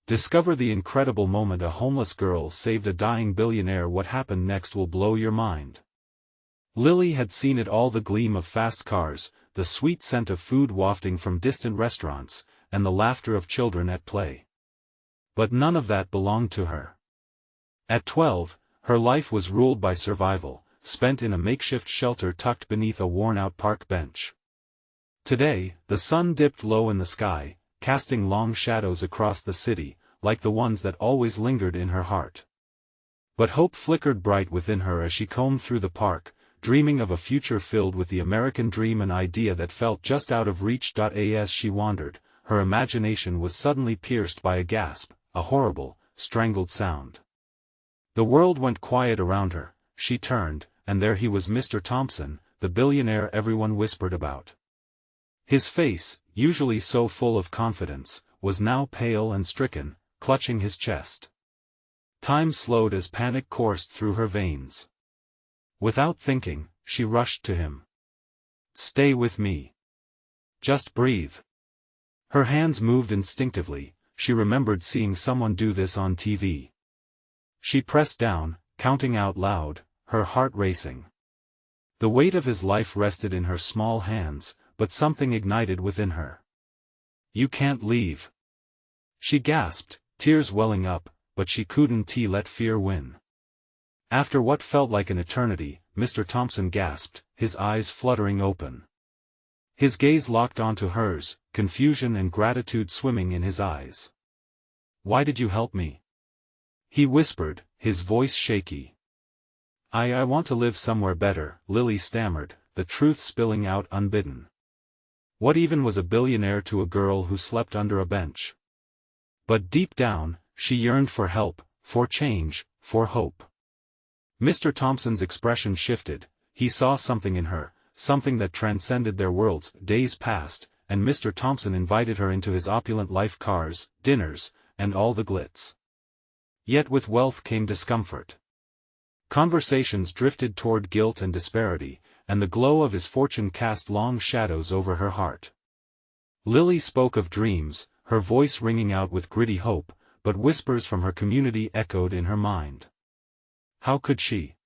Discover the incredible moment a homeless girl saved a dying billionaire. What happened next will blow your mind. Lily had seen it all: the gleam of fast cars, the sweet scent of food wafting from distant restaurants, and the laughter of children at play. But none of that belonged to her. At 12, her life was ruled by survival, spent in a makeshift shelter tucked beneath a worn-out park bench. Today, the sun dipped low in the sky, casting long shadows across the city, like the ones that always lingered in her heart. But hope flickered bright within her as she combed through the park, dreaming of a future filled with the American dream, an idea that felt just out of reach. As she wandered, her imagination was suddenly pierced by a gasp, a horrible, strangled sound. The world went quiet around her. She turned, and there he was, Mr. Thompson, the billionaire everyone whispered about. His face, usually so full of confidence, was now pale and stricken, clutching his chest. Time slowed as panic coursed through her veins. Without thinking, she rushed to him. "Stay with me. Just breathe." Her hands moved instinctively. She remembered seeing someone do this on TV. She pressed down, counting out loud, her heart racing. The weight of his life rested in her small hands, but something ignited within her. "You can't leave." She gasped, tears welling up, but she couldn't let fear win. After what felt like an eternity, Mr. Thompson gasped, his eyes fluttering open. His gaze locked onto hers, confusion and gratitude swimming in his eyes. "Why did you help me?" he whispered, his voice shaky. I want to live somewhere better," Lily stammered, the truth spilling out unbidden. What even was a billionaire to a girl who slept under a bench? But deep down, she yearned for help, for change, for hope. Mr. Thompson's expression shifted. He saw something in her, something that transcended their worlds. Days passed, and Mr. Thompson invited her into his opulent life: cars, dinners, and all the glitz. Yet with wealth came discomfort. Conversations drifted toward guilt and disparity, and the glow of his fortune cast long shadows over her heart. Lily spoke of dreams, her voice ringing out with gritty hope, but whispers from her community echoed in her mind. How could she?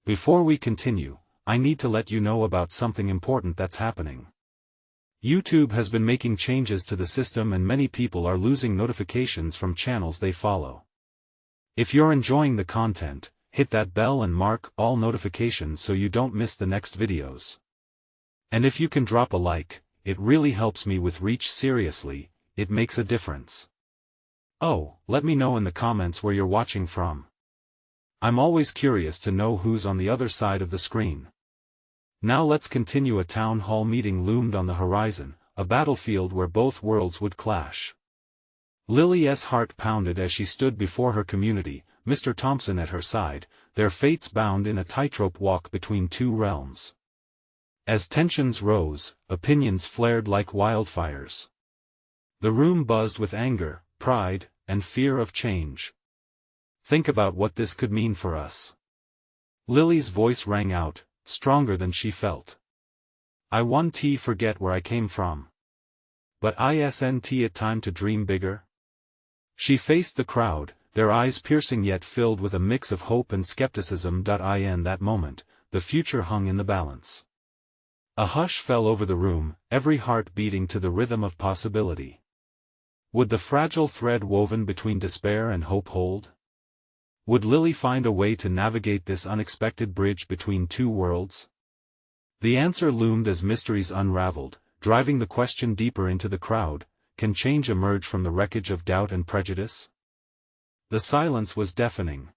Before we continue, I need to let you know about something important that's happening. YouTube has been making changes to the system, and many people are losing notifications from channels they follow. If you're enjoying the content, hit that bell and mark all notifications so you don't miss the next videos. And if you can drop a like, it really helps me with reach. Seriously, it makes a difference. Oh, let me know in the comments where you're watching from. I'm always curious to know who's on the other side of the screen. Now let's continue. A town hall meeting loomed on the horizon, a battlefield where both worlds would clash. Lily's heart pounded as she stood before her community, Mr. Thompson at her side, their fates bound in a tightrope walk between two realms. As tensions rose, opinions flared like wildfires. The room buzzed with anger, pride, and fear of change. "Think about what this could mean for us." Lily's voice rang out, stronger than she felt. "I want to forget where I came from. But isn't it time to dream bigger?" She faced the crowd, their eyes piercing yet filled with a mix of hope and skepticism. In that moment, the future hung in the balance. A hush fell over the room, every heart beating to the rhythm of possibility. Would the fragile thread woven between despair and hope hold? Would Lily find a way to navigate this unexpected bridge between two worlds? The answer loomed as mysteries unraveled, driving the question deeper into the crowd: can change emerge from the wreckage of doubt and prejudice? The silence was deafening.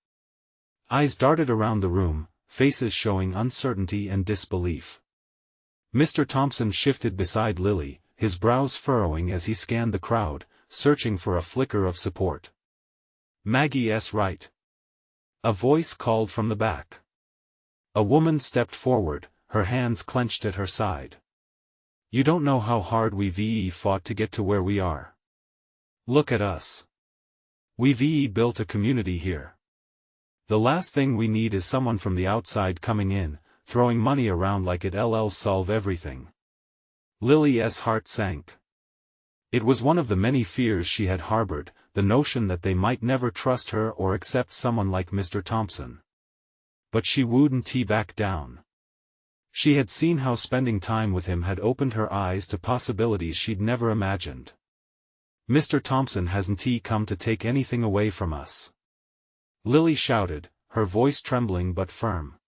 Eyes darted around the room, faces showing uncertainty and disbelief. Mr. Thompson shifted beside Lily, his brows furrowing as he scanned the crowd, searching for a flicker of support. "Maggie's right." A voice called from the back. A woman stepped forward, her hands clenched at her side. "You don't know how hard we've fought to get to where we are. Look at us. We've built a community here. The last thing we need is someone from the outside coming in, throwing money around like it'll solve everything." Lily's heart sank. It was one of the many fears she had harbored, the notion that they might never trust her or accept someone like Mr. Thompson. But she wouldn't back down. She had seen how spending time with him had opened her eyes to possibilities she'd never imagined. "Mr. Thompson hasn't come to take anything away from us," Lily shouted, her voice trembling but firm.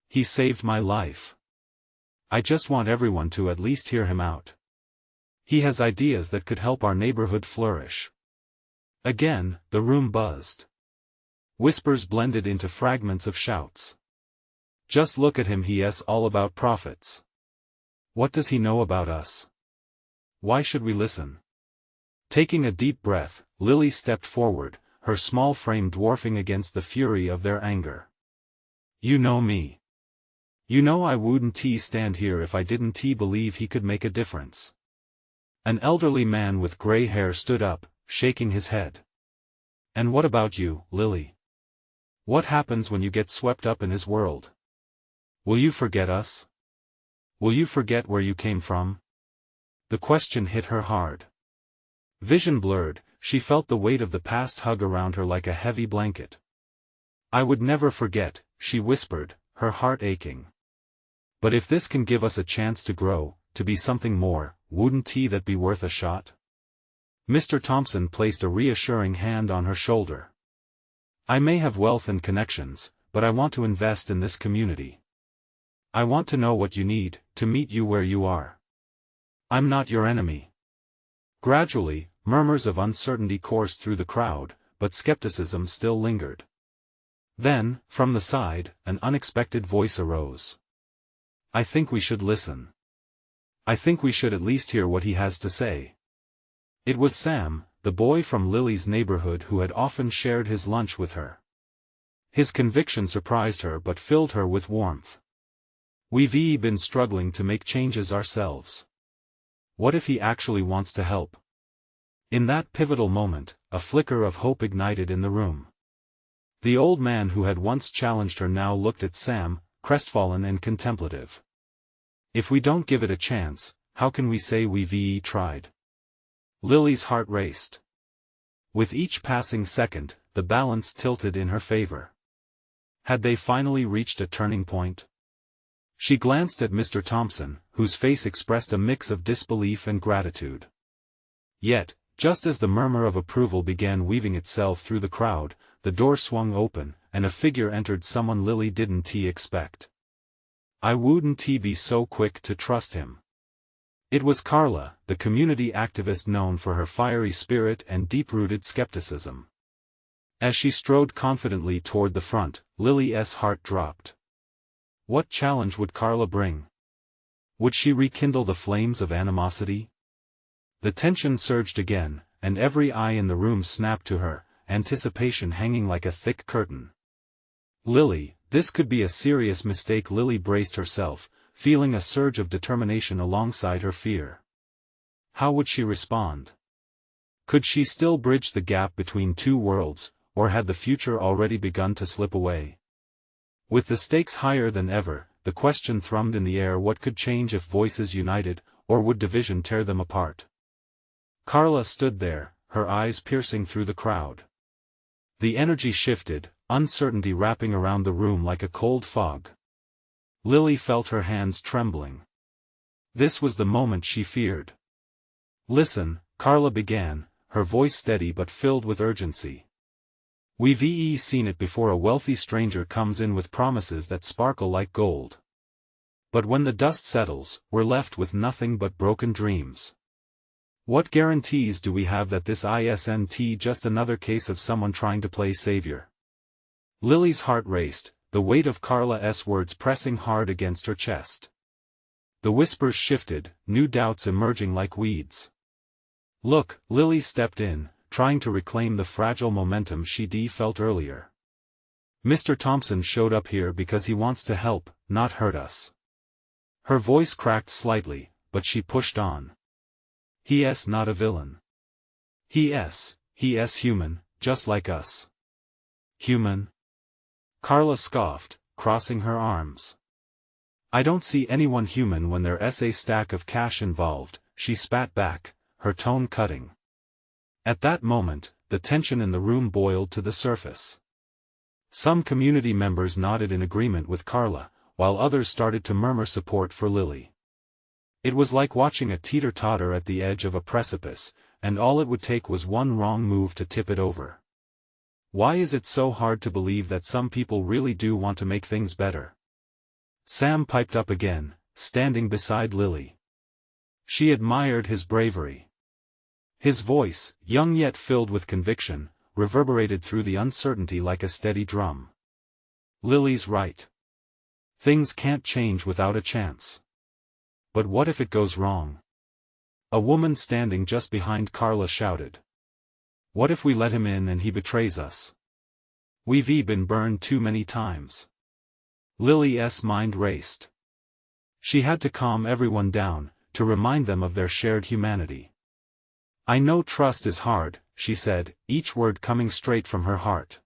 "He saved my life. I just want everyone to at least hear him out. He has ideas that could help our neighborhood flourish." Again, the room buzzed. Whispers blended into fragments of shouts. "Just look at him, he's all about profits. What does he know about us? Why should we listen?" Taking a deep breath, Lily stepped forward, her small frame dwarfing against the fury of their anger. "You know me. You know I wouldn't stand here if I didn't believe he could make a difference." An elderly man with gray hair stood up, shaking his head. "And what about you, Lily? What happens when you get swept up in his world? Will you forget us? Will you forget where you came from?" The question hit her hard. Vision blurred, she felt the weight of the past hug around her like a heavy blanket. "I would never forget," she whispered, her heart aching. "But if this can give us a chance to grow, to be something more, wouldn't that be worth a shot?" Mr. Thompson placed a reassuring hand on her shoulder. "I may have wealth and connections, but I want to invest in this community. I want to know what you need, to meet you where you are. I'm not your enemy." Gradually, murmurs of uncertainty coursed through the crowd, but skepticism still lingered. Then, from the side, an unexpected voice arose. "I think we should listen. I think we should at least hear what he has to say." It was Sam, the boy from Lily's neighborhood who had often shared his lunch with her. His conviction surprised her but filled her with warmth. "We've been struggling to make changes ourselves. What if he actually wants to help?" In that pivotal moment, a flicker of hope ignited in the room. The old man who had once challenged her now looked at Sam, crestfallen and contemplative. "If we don't give it a chance, how can we say we've tried?" Lily's heart raced. With each passing second, the balance tilted in her favor. Had they finally reached a turning point? She glanced at Mr. Thompson, whose face expressed a mix of disbelief and gratitude. Yet, just as the murmur of approval began weaving itself through the crowd, the door swung open, and a figure entered, someone Lily didn't expect. I wouldn't be so quick to trust him. It was Carla, the community activist known for her fiery spirit and deep-rooted skepticism. As she strode confidently toward the front, Lily's heart dropped. What challenge would Carla bring? Would she rekindle the flames of animosity? The tension surged again, and every eye in the room snapped to her, anticipation hanging like a thick curtain. Lily, this could be a serious mistake. Lily braced herself, feeling a surge of determination alongside her fear. How would she respond? Could she still bridge the gap between two worlds, or had the future already begun to slip away? With the stakes higher than ever, the question thrummed in the air: what could change if voices united, or would division tear them apart? Carla stood there, her eyes piercing through the crowd. The energy shifted, uncertainty wrapping around the room like a cold fog. Lily felt her hands trembling. This was the moment she feared. Listen, Carla began, her voice steady but filled with urgency. We've seen it before: a wealthy stranger comes in with promises that sparkle like gold. But when the dust settles, we're left with nothing but broken dreams. What guarantees do we have that this isn't just another case of someone trying to play savior? Lily's heart raced, the weight of Carla's words pressing hard against her chest. The whispers shifted, new doubts emerging like weeds. Look, Lily stepped in, trying to reclaim the fragile momentum she felt earlier. Mr. Thompson showed up here because he wants to help, not hurt us. Her voice cracked slightly, but she pushed on. He's not a villain. He's human, just like us. Human? Carla scoffed, crossing her arms. I don't see anyone human when there's a stack of cash involved, she spat back, her tone cutting. At that moment, the tension in the room boiled to the surface. Some community members nodded in agreement with Carla, while others started to murmur support for Lily. It was like watching a teeter-totter at the edge of a precipice, and all it would take was one wrong move to tip it over. Why is it so hard to believe that some people really do want to make things better? Sam piped up again, standing beside Lily. She admired his bravery. His voice, young yet filled with conviction, reverberated through the uncertainty like a steady drum. Lily's right. Things can't change without a chance. But what if it goes wrong? A woman standing just behind Carla shouted. What if we let him in and he betrays us? We've been burned too many times. Lily's mind raced. She had to calm everyone down, to remind them of their shared humanity. I know trust is hard, she said, each word coming straight from her heart.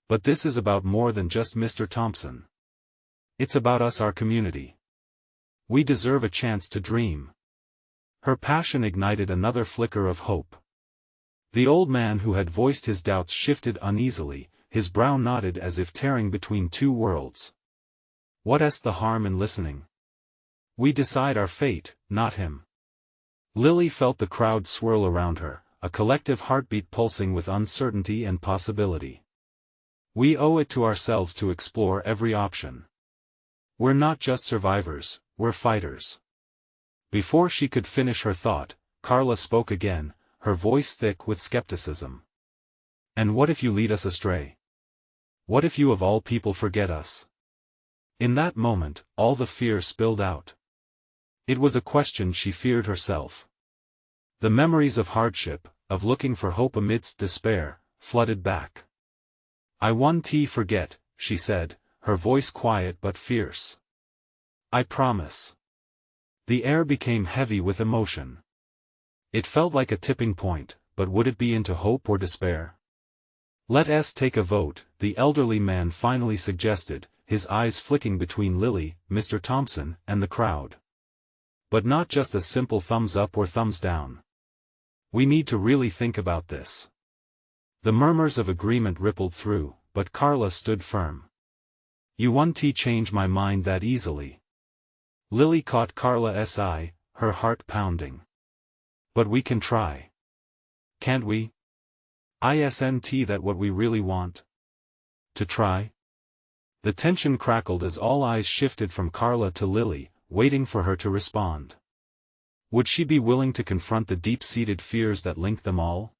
But this is about more than just Mr. Thompson. It's about us, our community. We deserve a chance to dream. Her passion ignited another flicker of hope. The old man who had voiced his doubts shifted uneasily, his brow knotted as if tearing between two worlds. What's the harm in listening? We decide our fate, not him. Lily felt the crowd swirl around her, a collective heartbeat pulsing with uncertainty and possibility. We owe it to ourselves to explore every option. We're not just survivors, we're fighters. Before she could finish her thought, Carla spoke again, her voice thick with skepticism. And what if you lead us astray? What if you of all people forget us? In that moment, all the fear spilled out. It was a question she feared herself. The memories of hardship, of looking for hope amidst despair, flooded back. I won't forget, she said, her voice quiet but fierce. I promise. The air became heavy with emotion. It felt like a tipping point, but would it be into hope or despair? Let's take a vote, the elderly man finally suggested, his eyes flicking between Lily, Mr. Thompson, and the crowd. But not just a simple thumbs up or thumbs down. We need to really think about this. The murmurs of agreement rippled through, but Carla stood firm. You won't change my mind that easily. Lily caught Carla's eye, her heart pounding. But we can try. Can't we? Isn't that what we really want? To try? The tension crackled as all eyes shifted from Carla to Lily, waiting for her to respond. Would she be willing to confront the deep-seated fears that linked them all?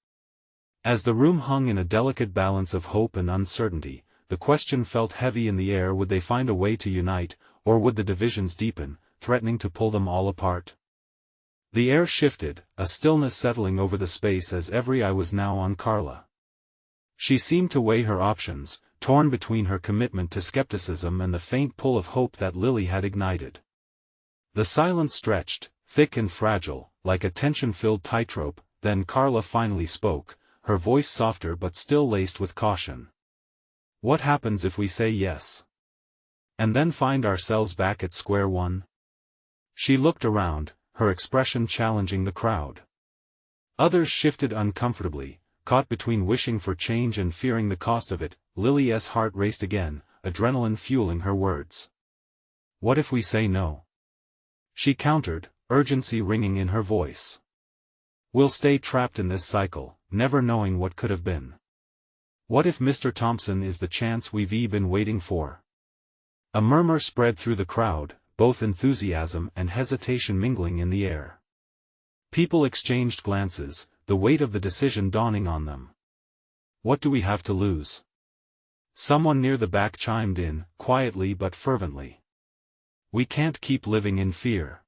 As the room hung in a delicate balance of hope and uncertainty, the question felt heavy in the air: would they find a way to unite, or would the divisions deepen, threatening to pull them all apart? The air shifted, a stillness settling over the space as every eye was now on Carla. She seemed to weigh her options, torn between her commitment to skepticism and the faint pull of hope that Lily had ignited. The silence stretched, thick and fragile, like a tension-filled tightrope, then Carla finally spoke, her voice softer but still laced with caution. What happens if we say yes? And then find ourselves back at square one? She looked around, her expression challenging the crowd. Others shifted uncomfortably, caught between wishing for change and fearing the cost of it. Lily's heart raced again, adrenaline fueling her words. What if we say no? She countered, urgency ringing in her voice. We'll stay trapped in this cycle, never knowing what could have been. What if Mr. Thompson is the chance we've been waiting for? A murmur spread through the crowd, both enthusiasm and hesitation mingling in the air. People exchanged glances, the weight of the decision dawning on them. What do we have to lose? Someone near the back chimed in, quietly but fervently. We can't keep living in fear.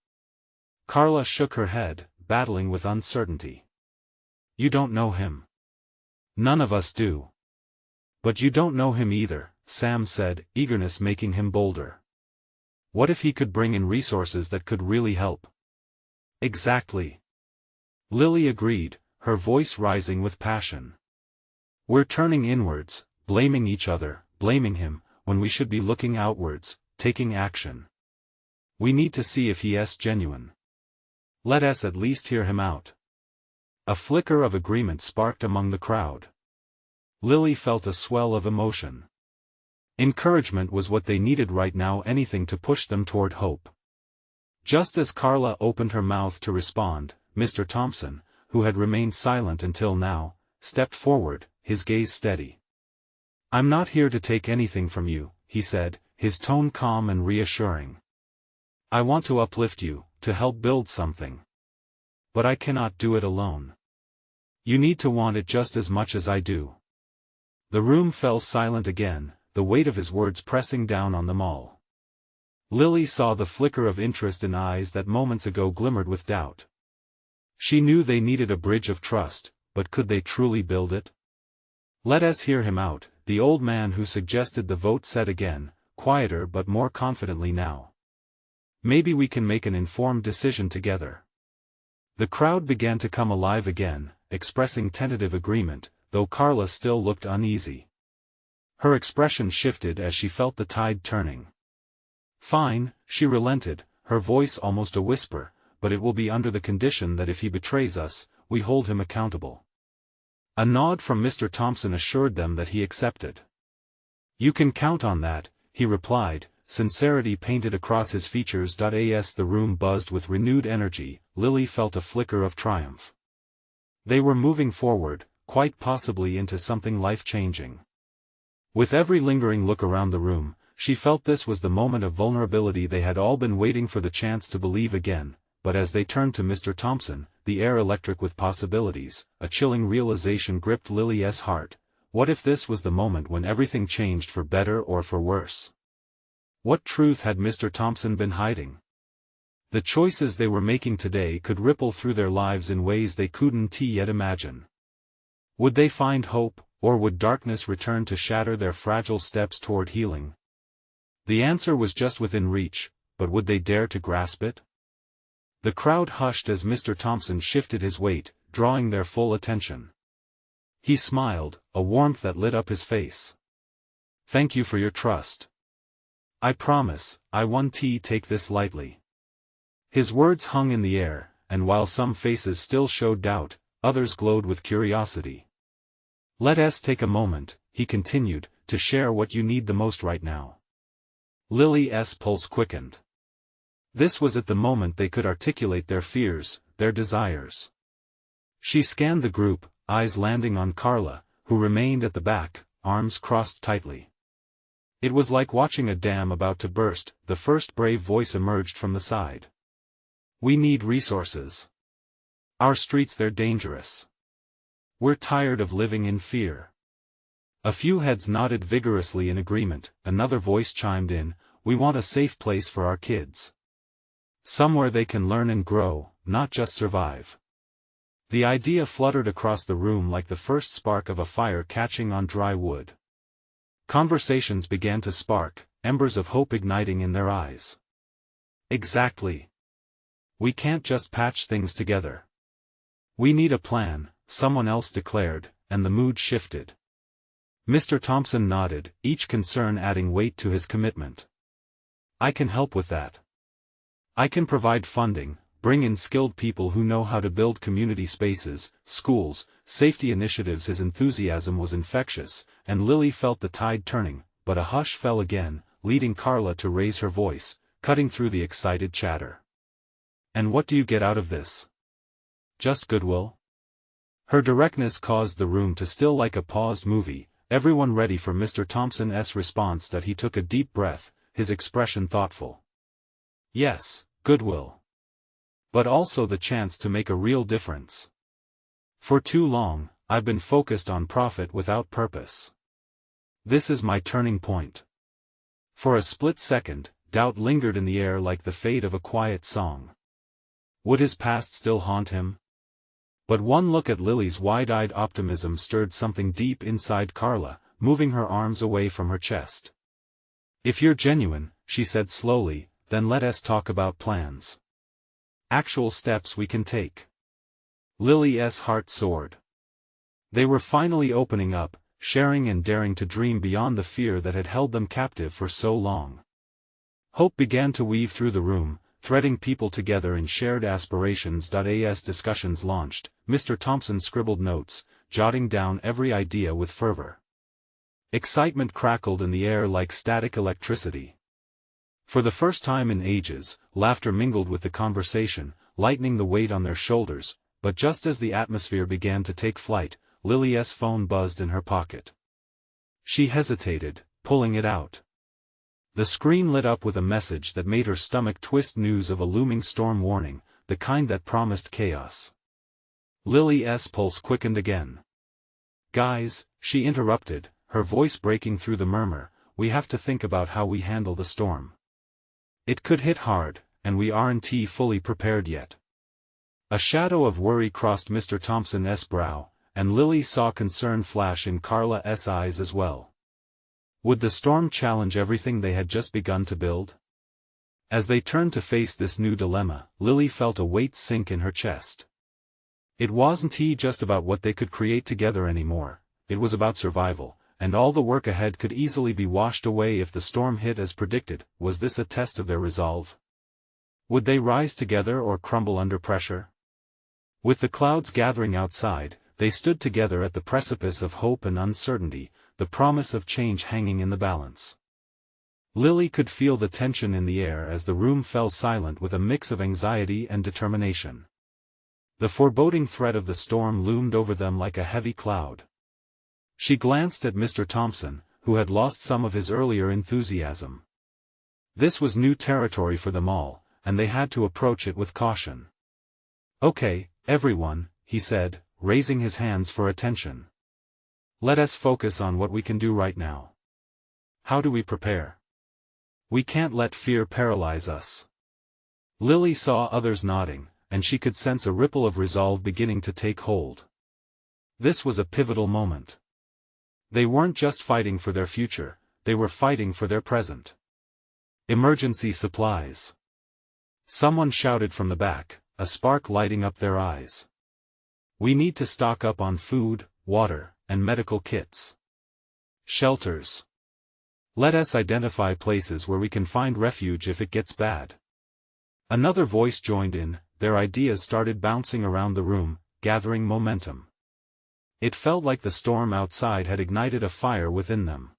Carla shook her head, battling with uncertainty. You don't know him. None of us do. But you don't know him either, Sam said, eagerness making him bolder. What if he could bring in resources that could really help? Exactly. Lily agreed, her voice rising with passion. We're turning inwards, blaming each other, blaming him, when we should be looking outwards, taking action. We need to see if he is genuine. Let us at least hear him out. A flicker of agreement sparked among the crowd. Lily felt a swell of emotion. Encouragement was what they needed right now, anything to push them toward hope. Just as Carla opened her mouth to respond, Mr. Thompson, who had remained silent until now, stepped forward, his gaze steady. "I'm not here to take anything from you," he said, his tone calm and reassuring. "I want to uplift you, to help build something. But I cannot do it alone. You need to want it just as much as I do." The room fell silent again, the weight of his words pressing down on them all. Lily saw the flicker of interest in eyes that moments ago glimmered with doubt. She knew they needed a bridge of trust, but could they truly build it? "Let us hear him out," the old man who suggested the vote said again, quieter but more confidently now. "Maybe we can make an informed decision together." The crowd began to come alive again, expressing tentative agreement, though Carla still looked uneasy. Her expression shifted as she felt the tide turning. "Fine," she relented, her voice almost a whisper, "but it will be under the condition that if he betrays us, we hold him accountable." A nod from Mr. Thompson assured them that he accepted. "You can count on that," he replied, sincerity painted across his features. As the room buzzed with renewed energy, Lily felt a flicker of triumph. They were moving forward, quite possibly into something life-changing. With every lingering look around the room, she felt this was the moment of vulnerability they had all been waiting for, the chance to believe again. But as they turned to Mr. Thompson, the air electric with possibilities, a chilling realization gripped Lily's heart. What if this was the moment when everything changed for better or for worse? What truth had Mr. Thompson been hiding? The choices they were making today could ripple through their lives in ways they couldn't yet imagine. Would they find hope, or would darkness return to shatter their fragile steps toward healing? The answer was just within reach, but would they dare to grasp it? The crowd hushed as Mr. Thompson shifted his weight, drawing their full attention. He smiled, a warmth that lit up his face. "Thank you for your trust. I promise, I won't take this lightly." His words hung in the air, and while some faces still showed doubt, others glowed with curiosity. "Let us take a moment," he continued, "to share what you need the most right now." Lily's pulse quickened. This was at the moment they could articulate their fears, their desires. She scanned the group, eyes landing on Carla, who remained at the back, arms crossed tightly. It was like watching a dam about to burst. The first brave voice emerged from the side. "We need resources. Our streets, they're dangerous. We're tired of living in fear." A few heads nodded vigorously in agreement. Another voice chimed in, "We want a safe place for our kids. Somewhere they can learn and grow, not just survive." The idea fluttered across the room like the first spark of a fire catching on dry wood. Conversations began to spark, embers of hope igniting in their eyes. "Exactly. We can't just patch things together. We need a plan," someone else declared, and the mood shifted. Mr. Thompson nodded, each concern adding weight to his commitment. "I can help with that. I can provide funding, bring in skilled people who know how to build community spaces, schools, safety initiatives." His enthusiasm was infectious, and Lily felt the tide turning, but a hush fell again, leading Carla to raise her voice, cutting through the excited chatter. "And what do you get out of this? Just goodwill?" Her directness caused the room to still like a paused movie, everyone ready for Mr. Thompson's response. That he took a deep breath, his expression thoughtful. "Yes, goodwill. But also the chance to make a real difference. For too long, I've been focused on profit without purpose. This is my turning point." For a split second, doubt lingered in the air like the fade of a quiet song. Would his past still haunt him? But one look at Lily's wide-eyed optimism stirred something deep inside Carla, moving her arms away from her chest. "If you're genuine," she said slowly, "then let us talk about plans. Actual steps we can take." Lily's heart soared. They were finally opening up, sharing and daring to dream beyond the fear that had held them captive for so long. Hope began to weave through the room, threading people together in shared aspirations. As discussions launched, Mr. Thompson scribbled notes, jotting down every idea with fervor. Excitement crackled in the air like static electricity. For the first time in ages, laughter mingled with the conversation, lightening the weight on their shoulders, but just as the atmosphere began to take flight, Lily's phone buzzed in her pocket. She hesitated, pulling it out. The screen lit up with a message that made her stomach twist. News of a looming storm warning, the kind that promised chaos. Lily's pulse quickened again. "Guys," she interrupted, her voice breaking through the murmur, "we have to think about how we handle the storm. It could hit hard, and we aren't fully prepared yet." A shadow of worry crossed Mr. Thompson's brow, and Lily saw concern flash in Carla's eyes as well. Would the storm challenge everything they had just begun to build? As they turned to face this new dilemma, Lily felt a weight sink in her chest. It wasn't just about what they could create together anymore, it was about survival, and all the work ahead could easily be washed away if the storm hit as predicted. Was this a test of their resolve? Would they rise together or crumble under pressure? With the clouds gathering outside, they stood together at the precipice of hope and uncertainty, the promise of change hanging in the balance. Lily could feel the tension in the air as the room fell silent with a mix of anxiety and determination. The foreboding threat of the storm loomed over them like a heavy cloud. She glanced at Mr. Thompson, who had lost some of his earlier enthusiasm. This was new territory for them all, and they had to approach it with caution. "Okay, everyone," he said, raising his hands for attention. "Let us focus on what we can do right now. How do we prepare? We can't let fear paralyze us." Lily saw others nodding, and she could sense a ripple of resolve beginning to take hold. This was a pivotal moment. They weren't just fighting for their future, they were fighting for their present. "Emergency supplies!" Someone shouted from the back, a spark lighting up their eyes. "We need to stock up on food, water, and medical kits. Shelters. Let us identify places where we can find refuge if it gets bad." Another voice joined in, their ideas started bouncing around the room, gathering momentum. It felt like the storm outside had ignited a fire within them.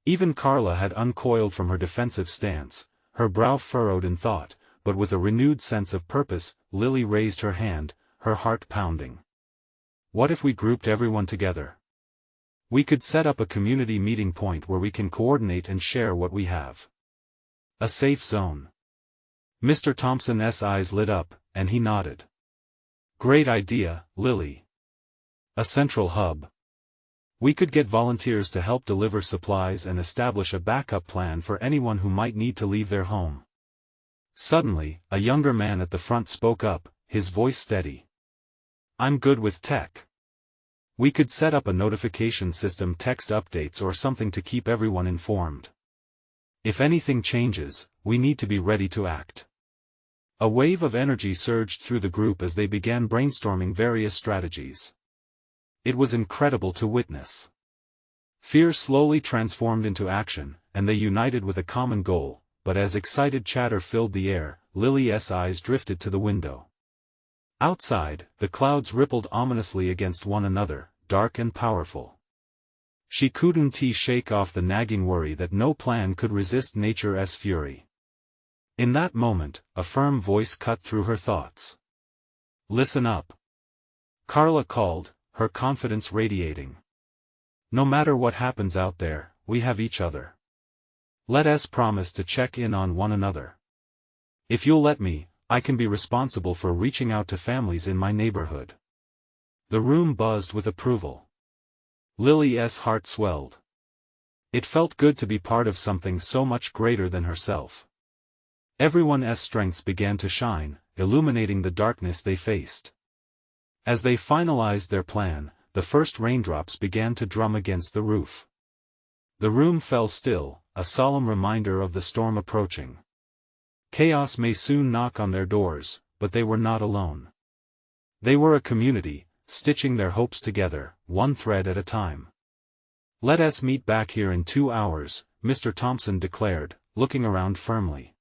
Even Carla had uncoiled from her defensive stance, her brow furrowed in thought, but with a renewed sense of purpose. Lily raised her hand, her heart pounding. "What if we grouped everyone together? We could set up a community meeting point where we can coordinate and share what we have. A safe zone." Mr. Thompson's eyes lit up, and he nodded. "Great idea, Lily. A central hub. We could get volunteers to help deliver supplies and establish a backup plan for anyone who might need to leave their home." Suddenly, a younger man at the front spoke up, his voice steady. "I'm good with tech. We could set up a notification system, text updates or something to keep everyone informed. If anything changes, we need to be ready to act." A wave of energy surged through the group as they began brainstorming various strategies. It was incredible to witness. Fear slowly transformed into action, and they united with a common goal, but as excited chatter filled the air, Lily's eyes drifted to the window. Outside, the clouds rippled ominously against one another, dark and powerful. She couldn't shake off the nagging worry that no plan could resist nature's fury. In that moment, a firm voice cut through her thoughts. "Listen up," Carla called, her confidence radiating. "No matter what happens out there, we have each other. Let us promise to check in on one another. If you'll let me, I can be responsible for reaching out to families in my neighborhood." The room buzzed with approval. Lily's heart swelled. It felt good to be part of something so much greater than herself. Everyone's strengths began to shine, illuminating the darkness they faced. As they finalized their plan, the first raindrops began to drum against the roof. The room fell still, a solemn reminder of the storm approaching. Chaos may soon knock on their doors, but they were not alone. They were a community, stitching their hopes together, one thread at a time. "Let us meet back here in 2 hours," Mr. Thompson declared, looking around firmly.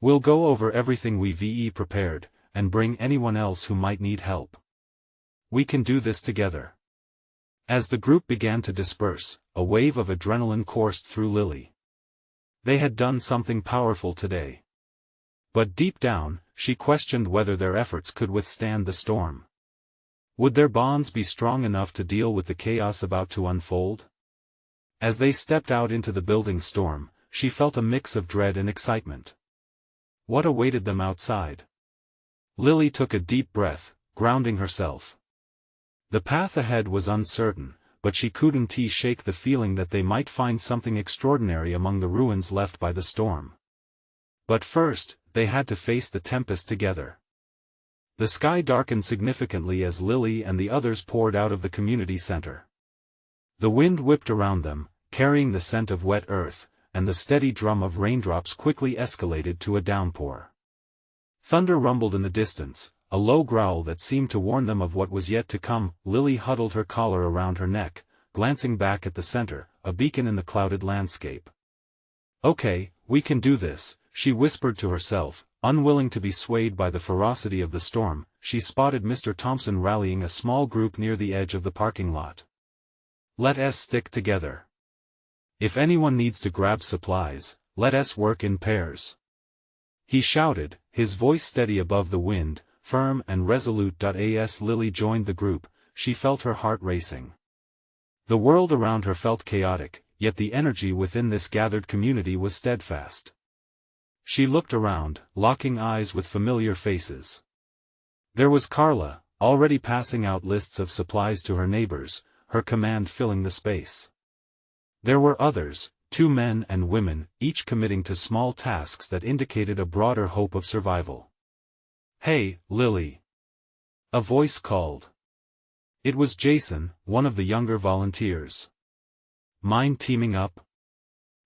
We'll go over everything we've prepared, and bring anyone else who might need help. We can do this together. As the group began to disperse, a wave of adrenaline coursed through Lily. They had done something powerful today. But deep down, she questioned whether their efforts could withstand the storm. Would their bonds be strong enough to deal with the chaos about to unfold? As they stepped out into the building storm, she felt a mix of dread and excitement. What awaited them outside? Lily took a deep breath, grounding herself. The path ahead was uncertain, but she couldn't shake the feeling that they might find something extraordinary among the ruins left by the storm. But first, they had to face the tempest together. The sky darkened significantly as Lily and the others poured out of the community center. The wind whipped around them, carrying the scent of wet earth, and the steady drum of raindrops quickly escalated to a downpour. Thunder rumbled in the distance, a low growl that seemed to warn them of what was yet to come. Lily huddled her collar around her neck, glancing back at the center, a beacon in the clouded landscape. "Okay, we can do this," she whispered to herself, unwilling to be swayed by the ferocity of the storm. She spotted Mr. Thompson rallying a small group near the edge of the parking lot. "Let us stick together. If anyone needs to grab supplies, let us work in pairs," he shouted, his voice steady above the wind, firm and resolute. As Lily joined the group, she felt her heart racing. The world around her felt chaotic, yet the energy within this gathered community was steadfast. She looked around, locking eyes with familiar faces. There was Carla, already passing out lists of supplies to her neighbors, her command filling the space. There were others, 2 men and women, each committing to small tasks that indicated a broader hope of survival. "Hey, Lily!" a voice called. It was Jason, one of the younger volunteers. "Mind teaming up?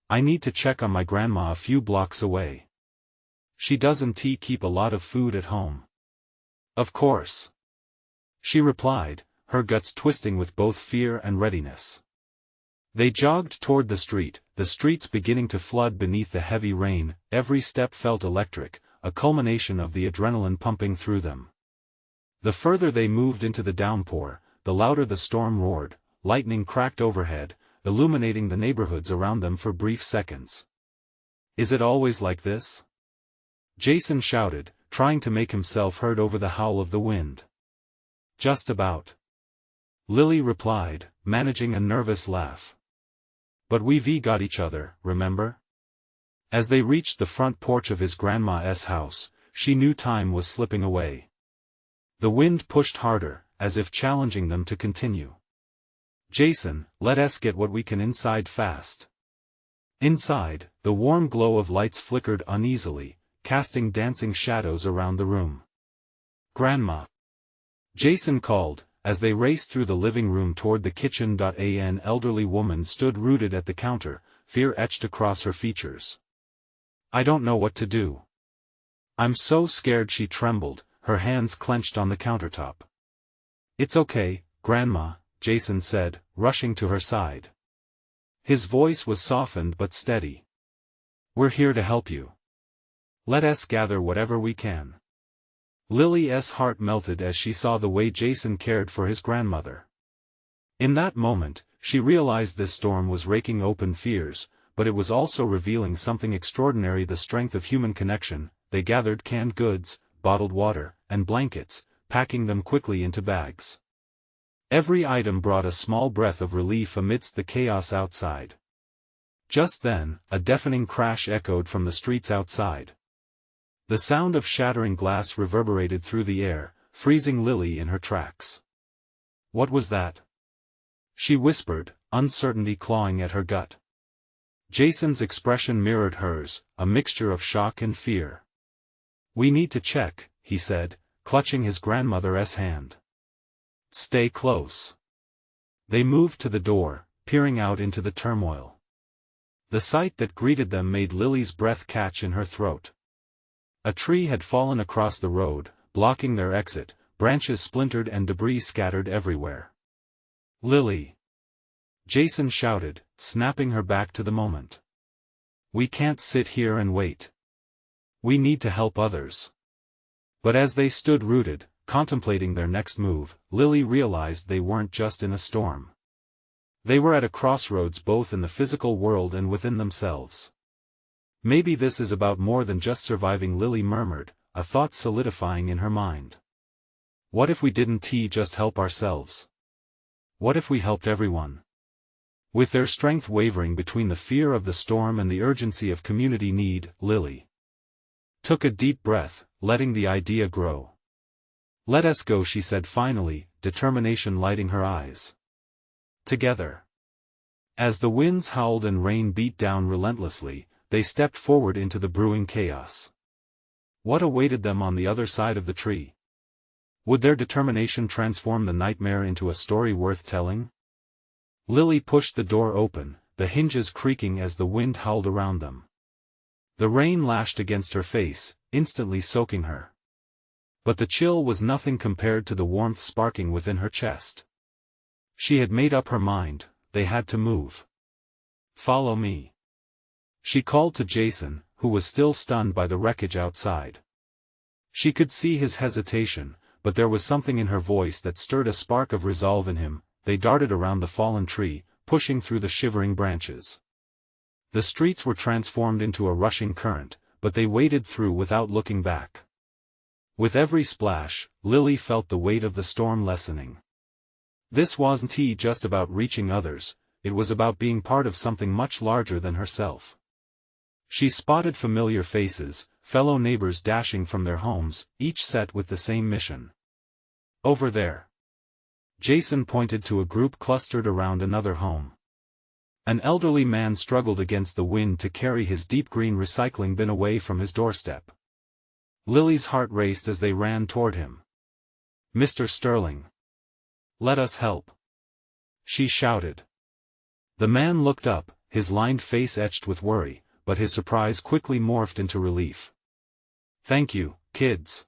I need to check on my grandma a few blocks away. She doesn't keep a lot of food at home." "Of course," she replied, her guts twisting with both fear and readiness. They jogged toward the streets beginning to flood beneath the heavy rain. Every step felt electric, a culmination of the adrenaline pumping through them. The further they moved into the downpour, the louder the storm roared. Lightning cracked overhead, illuminating the neighborhoods around them for brief seconds. "Is it always like this?" Jason shouted, trying to make himself heard over the howl of the wind. "Just about," Lily replied, managing a nervous laugh. "But we've got each other, remember?" As they reached the front porch of his grandma's house, she knew time was slipping away. The wind pushed harder, as if challenging them to continue. "Jason, let us get what we can inside fast." Inside, the warm glow of lights flickered uneasily, casting dancing shadows around the room. "Grandma!" Jason called, as they raced through the living room toward the kitchen. An elderly woman stood rooted at the counter, fear etched across her features. "I don't know what to do. I'm so scared," she trembled, her hands clenched on the countertop. "It's okay, Grandma," Jason said, rushing to her side. His voice was softened but steady. "We're here to help you. Let us gather whatever we can." Lily's heart melted as she saw the way Jason cared for his grandmother. In that moment, she realized this storm was raking open fears, but it was also revealing something extraordinary: the strength of human connection. They gathered canned goods, bottled water, and blankets, packing them quickly into bags. Every item brought a small breath of relief amidst the chaos outside. Just then, a deafening crash echoed from the streets outside. The sound of shattering glass reverberated through the air, freezing Lily in her tracks. "What was that?" she whispered, uncertainty clawing at her gut. Jason's expression mirrored hers, a mixture of shock and fear. "We need to check," he said, clutching his grandmother's hand. "Stay close." They moved to the door, peering out into the turmoil. The sight that greeted them made Lily's breath catch in her throat. A tree had fallen across the road, blocking their exit, branches splintered and debris scattered everywhere. "Lily!" Jason shouted, snapping her back to the moment. "We can't sit here and wait. We need to help others. But as they stood rooted, contemplating their next move, Lily realized they weren't just in a storm. They were at a crossroads both in the physical world and within themselves. Maybe this is about more than just surviving, Lily murmured, a thought solidifying in her mind. What if we didn't just help ourselves? What if we helped everyone? With their strength wavering between the fear of the storm and the urgency of community need, Lily took a deep breath, letting the idea grow. Let us go, she said finally, determination lighting her eyes. Together. As the winds howled and rain beat down relentlessly, they stepped forward into the brewing chaos. What awaited them on the other side of the tree? Would their determination transform the nightmare into a story worth telling? Lily pushed the door open, the hinges creaking as the wind howled around them. The rain lashed against her face, instantly soaking her. But the chill was nothing compared to the warmth sparking within her chest. She had made up her mind, they had to move. Follow me. She called to Jason, who was still stunned by the wreckage outside. She could see his hesitation, but there was something in her voice that stirred a spark of resolve in him. They darted around the fallen tree, pushing through the shivering branches. The streets were transformed into a rushing current, but they waded through without looking back. With every splash, Lily felt the weight of the storm lessening. This wasn't just about reaching others, it was about being part of something much larger than herself. She spotted familiar faces, fellow neighbors dashing from their homes, each set with the same mission. Over there. Jason pointed to a group clustered around another home. An elderly man struggled against the wind to carry his deep green recycling bin away from his doorstep. Lily's heart raced as they ran toward him. "Mr. Sterling. Let us help," she shouted. The man looked up, his lined face etched with worry, but his surprise quickly morphed into relief. "Thank you, kids.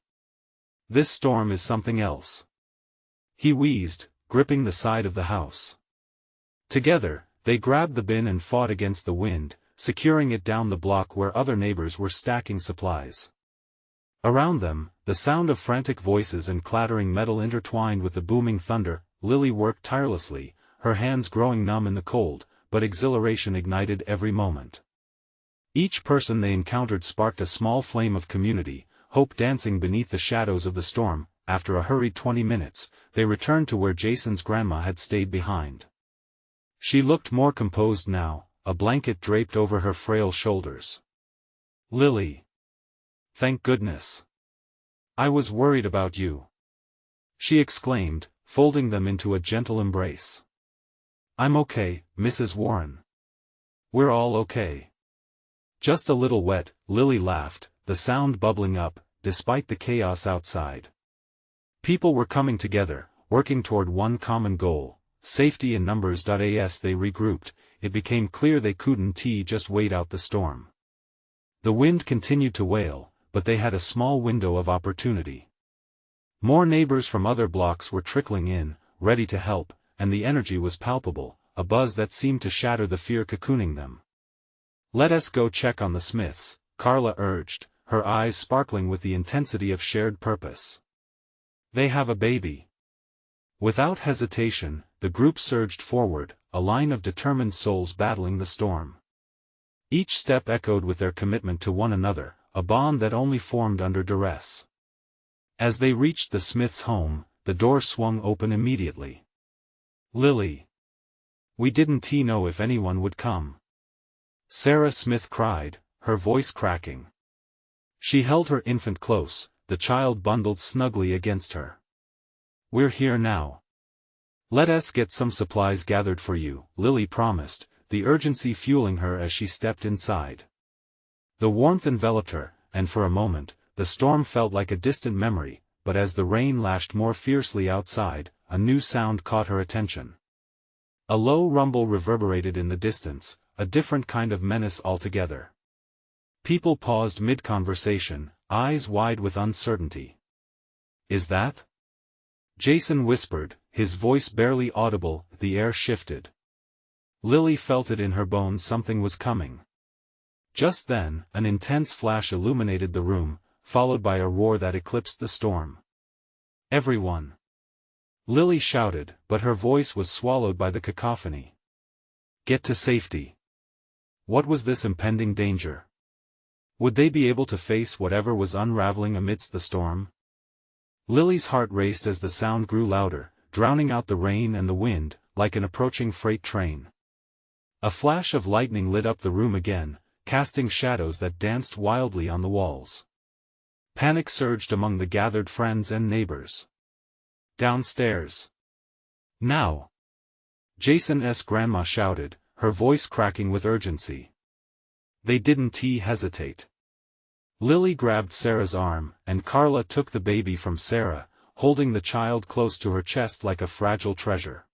This storm is something else," he wheezed, gripping the side of the house. Together, they grabbed the bin and fought against the wind, securing it down the block where other neighbors were stacking supplies. Around them, the sound of frantic voices and clattering metal intertwined with the booming thunder. Lily worked tirelessly, her hands growing numb in the cold, but exhilaration ignited every moment. Each person they encountered sparked a small flame of community, hope dancing beneath the shadows of the storm. After a hurried 20 minutes, they returned to where Jason's grandma had stayed behind. She looked more composed now, a blanket draped over her frail shoulders. "Lily. Thank goodness. I was worried about you," she exclaimed, folding them into a gentle embrace. "I'm okay, Mrs. Warren. We're all okay." "Just a little wet," Lily laughed, the sound bubbling up, despite the chaos outside. People were coming together, working toward one common goal, safety in numbers. As they regrouped, it became clear they couldn't just wait out the storm. The wind continued to wail, but they had a small window of opportunity. More neighbors from other blocks were trickling in, ready to help, and the energy was palpable, a buzz that seemed to shatter the fear cocooning them. "Let us go check on the Smiths," Carla urged, her eyes sparkling with the intensity of shared purpose. "They have a baby." Without hesitation, the group surged forward, a line of determined souls battling the storm. Each step echoed with their commitment to one another, a bond that only formed under duress. As they reached the Smiths' home, the door swung open immediately. "Lily. We didn't know if anyone would come," Sarah Smith cried, her voice cracking. She held her infant close, the child bundled snugly against her. "We're here now. Let us get some supplies gathered for you," Lily promised, the urgency fueling her as she stepped inside. The warmth enveloped her, and for a moment, the storm felt like a distant memory, but as the rain lashed more fiercely outside, a new sound caught her attention. A low rumble reverberated in the distance, a different kind of menace altogether. People paused mid-conversation, eyes wide with uncertainty. "Is that?" Jason whispered, his voice barely audible. The air shifted. Lily felt it in her bones, something was coming. Just then, an intense flash illuminated the room, followed by a roar that eclipsed the storm. "Everyone!" Lily shouted, but her voice was swallowed by the cacophony. "Get to safety!" What was this impending danger? Would they be able to face whatever was unraveling amidst the storm? Lily's heart raced as the sound grew louder, drowning out the rain and the wind, like an approaching freight train. A flash of lightning lit up the room again, casting shadows that danced wildly on the walls. Panic surged among the gathered friends and neighbors. "Downstairs! Now!" Jason's grandma shouted, her voice cracking with urgency. They didn't hesitate. Lily grabbed Sarah's arm, and Carla took the baby from Sarah, holding the child close to her chest like a fragile treasure.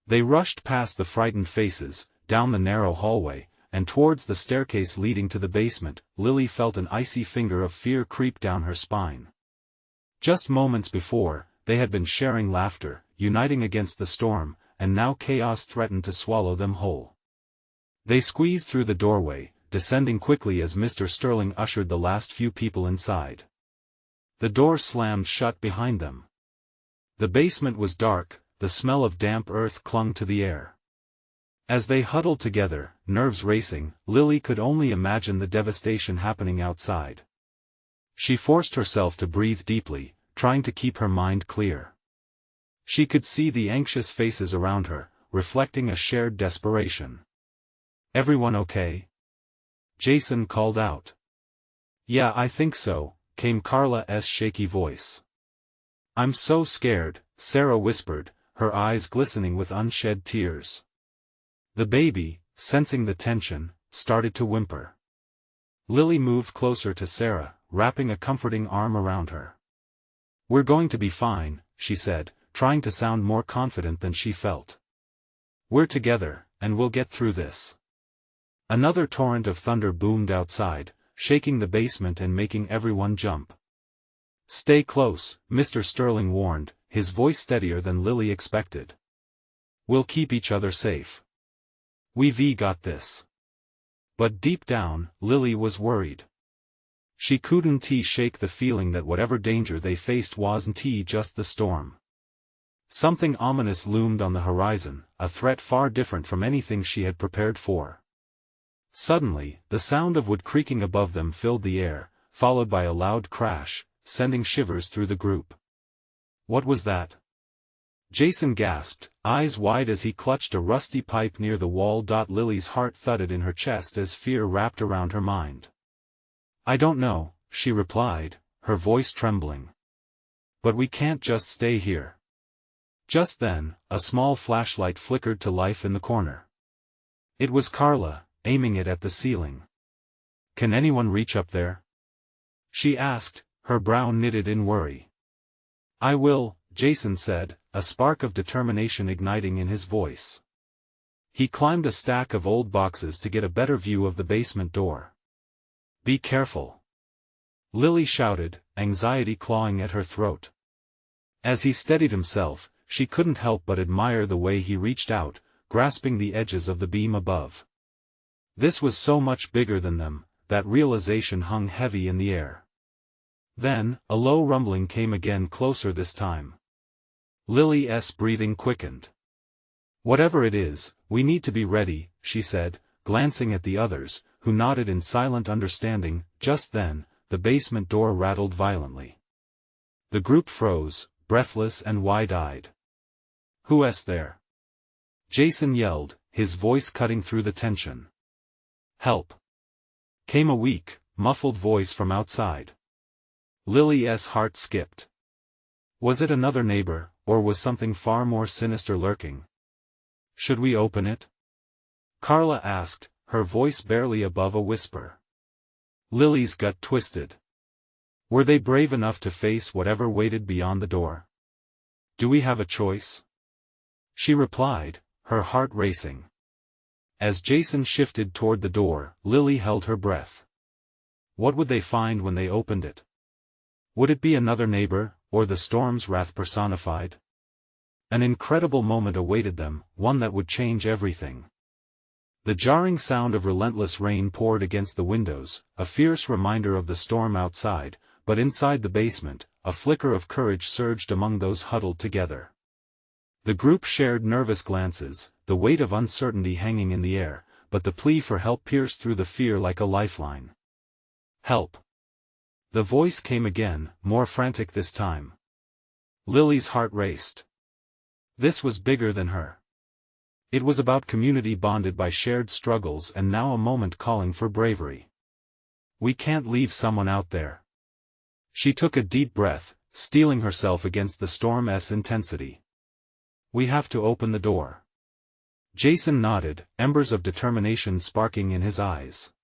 They rushed past the frightened faces, down the narrow hallway, and towards the staircase leading to the basement. Lily felt an icy finger of fear creep down her spine. Just moments before, they had been sharing laughter, uniting against the storm, and now chaos threatened to swallow them whole. They squeezed through the doorway, descending quickly as Mr. Sterling ushered the last few people inside. The door slammed shut behind them. The basement was dark, the smell of damp earth clung to the air. As they huddled together, nerves racing, Lily could only imagine the devastation happening outside. She forced herself to breathe deeply, trying to keep her mind clear. She could see the anxious faces around her, reflecting a shared desperation. "Everyone okay?" Jason called out. "Yeah, I think so," came Carla's shaky voice. "I'm so scared," Sarah whispered, her eyes glistening with unshed tears. The baby, sensing the tension, started to whimper. Lily moved closer to Sarah, wrapping a comforting arm around her. "We're going to be fine," she said, trying to sound more confident than she felt. "We're together, and we'll get through this." Another torrent of thunder boomed outside, shaking the basement and making everyone jump. "Stay close," Mr. Sterling warned, his voice steadier than Lily expected. "We'll keep each other safe. We've got this." But deep down, Lily was worried. She couldn't shake the feeling that whatever danger they faced wasn't just the storm. Something ominous loomed on the horizon, a threat far different from anything she had prepared for. Suddenly, the sound of wood creaking above them filled the air, followed by a loud crash, sending shivers through the group. "What was that?" Jason gasped, eyes wide as he clutched a rusty pipe near the wall. Lily's heart thudded in her chest as fear wrapped around her mind. "I don't know," she replied, her voice trembling. "But we can't just stay here." Just then, a small flashlight flickered to life in the corner. It was Carla, aiming it at the ceiling. "Can anyone reach up there?" she asked, her brow knitted in worry. "I will," Jason said, a spark of determination igniting in his voice. He climbed a stack of old boxes to get a better view of the basement door. "Be careful," Lily shouted, anxiety clawing at her throat. As he steadied himself, she couldn't help but admire the way he reached out, grasping the edges of the beam above. This was so much bigger than them, that realization hung heavy in the air. Then, a low rumbling came again, closer this time. Lily's breathing quickened. "Whatever it is, we need to be ready," she said, glancing at the others, who nodded in silent understanding. Just then, the basement door rattled violently. The group froze, breathless and wide-eyed. "Who's there?" Jason yelled, his voice cutting through the tension. "Help!" came a weak, muffled voice from outside. Lily's heart skipped. Was it another neighbor, or was something far more sinister lurking? "Should we open it?" Carla asked, her voice barely above a whisper. Lily's gut twisted. Were they brave enough to face whatever waited beyond the door? "Do we have a choice?" she replied, her heart racing. As Jason shifted toward the door, Lily held her breath. What would they find when they opened it? Would it be another neighbor, or the storm's wrath personified? An incredible moment awaited them, one that would change everything. The jarring sound of relentless rain poured against the windows, a fierce reminder of the storm outside, but inside the basement, a flicker of courage surged among those huddled together. The group shared nervous glances, the weight of uncertainty hanging in the air, but the plea for help pierced through the fear like a lifeline. "Help!" The voice came again, more frantic this time. Lily's heart raced. This was bigger than her. It was about community bonded by shared struggles and now a moment calling for bravery. "We can't leave someone out there." She took a deep breath, steeling herself against the storm's intensity. "We have to open the door." Jason nodded, embers of determination sparking in his eyes.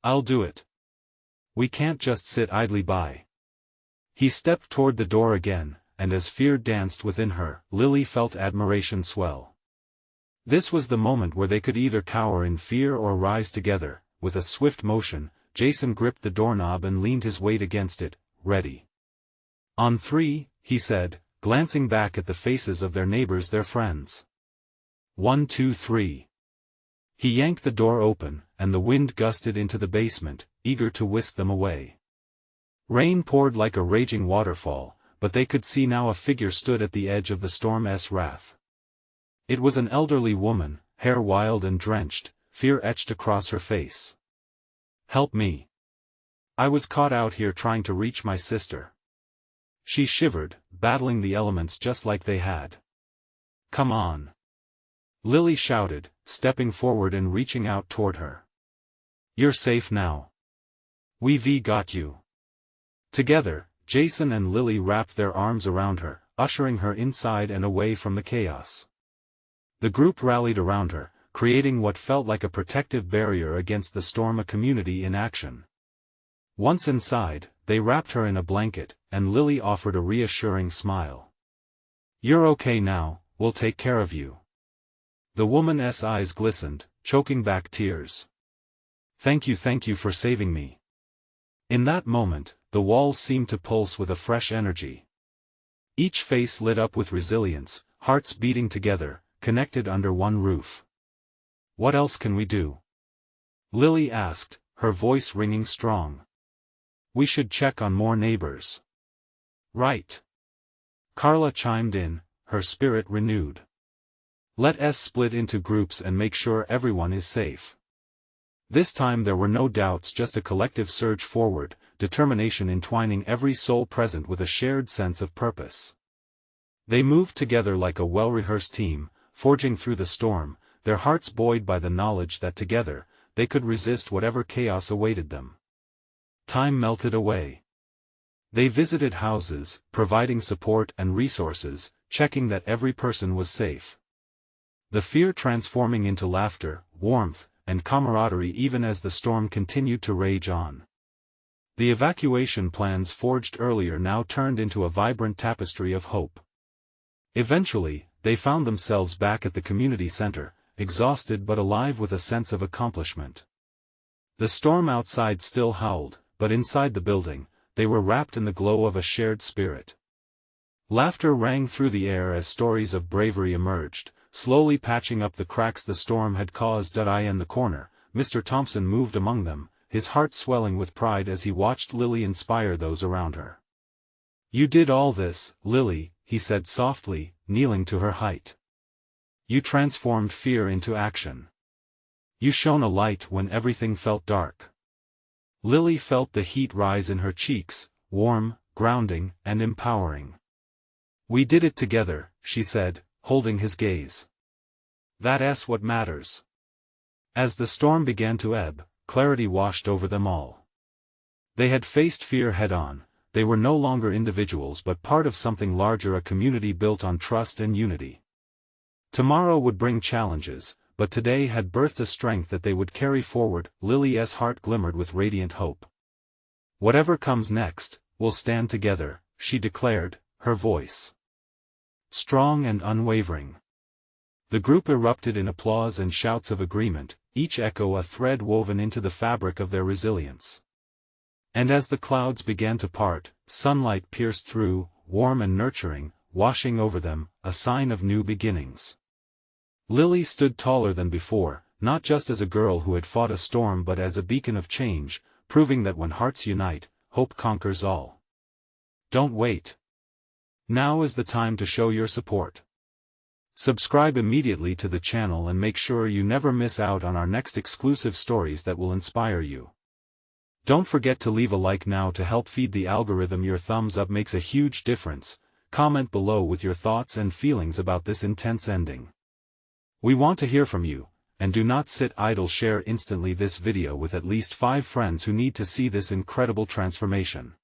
"I'll do it. We can't just sit idly by." He stepped toward the door again, and as fear danced within her, Lily felt admiration swell. This was the moment where they could either cower in fear or rise together. With a swift motion, Jason gripped the doorknob and leaned his weight against it, ready. "On three," he said, glancing back at the faces of their neighbors, their friends. 1, 2, 3. He yanked the door open, and the wind gusted into the basement, eager to whisk them away. Rain poured like a raging waterfall, but they could see now a figure stood at the edge of the storm's wrath. It was an elderly woman, hair wild and drenched, fear etched across her face. "Help me. I was caught out here trying to reach my sister." She shivered, battling the elements just like they had. "Come on." Lily shouted, stepping forward and reaching out toward her. "You're safe now. We've got you." Together, Jason and Lily wrapped their arms around her, ushering her inside and away from the chaos. The group rallied around her, creating what felt like a protective barrier against the storm, a community in action. Once inside, they wrapped her in a blanket, and Lily offered a reassuring smile. "You're okay now, we'll take care of you." The woman's eyes glistened, choking back tears. Thank you for saving me." In that moment, the walls seemed to pulse with a fresh energy. Each face lit up with resilience, hearts beating together, connected under one roof. "What else can we do?" Lily asked, her voice ringing strong. "We should check on more neighbors." "Right." Carla chimed in, her spirit renewed. "Let us split into groups and make sure everyone is safe." This time there were no doubts, just a collective surge forward, determination entwining every soul present with a shared sense of purpose. They moved together like a well-rehearsed team, forging through the storm, their hearts buoyed by the knowledge that together, they could resist whatever chaos awaited them. Time melted away. They visited houses, providing support and resources, checking that every person was safe. The fear transforming into laughter, warmth, and camaraderie even as the storm continued to rage on. The evacuation plans forged earlier now turned into a vibrant tapestry of hope. Eventually, they found themselves back at the community center, exhausted but alive with a sense of accomplishment. The storm outside still howled, but inside the building, they were wrapped in the glow of a shared spirit. Laughter rang through the air as stories of bravery emerged, slowly patching up the cracks the storm had caused. In the corner, Mr. Thompson moved among them, his heart swelling with pride as he watched Lily inspire those around her. "You did all this, Lily," he said softly, kneeling to her height. "You transformed fear into action. You shone a light when everything felt dark." Lily felt the heat rise in her cheeks, warm, grounding, and empowering. "We did it together," she said, holding his gaze. "That's what matters." As the storm began to ebb, clarity washed over them all. They had faced fear head-on, they were no longer individuals but part of something larger, a community built on trust and unity. Tomorrow would bring challenges, but today had birthed a strength that they would carry forward. Lily's heart glimmered with radiant hope. "Whatever comes next, we'll stand together," she declared, her voice strong and unwavering. The group erupted in applause and shouts of agreement, each echo a thread woven into the fabric of their resilience. And as the clouds began to part, sunlight pierced through, warm and nurturing, washing over them, a sign of new beginnings. Lily stood taller than before, not just as a girl who had fought a storm but as a beacon of change, proving that when hearts unite, hope conquers all. Don't wait. Now is the time to show your support. Subscribe immediately to the channel and make sure you never miss out on our next exclusive stories that will inspire you. Don't forget to leave a like now to help feed the algorithm. Your thumbs up makes a huge difference. Comment below with your thoughts and feelings about this intense ending. We want to hear from you, and do not sit idle. Share instantly this video with at least 5 friends who need to see this incredible transformation.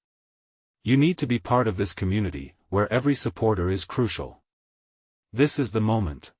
You need to be part of this community, where every supporter is crucial. This is the moment.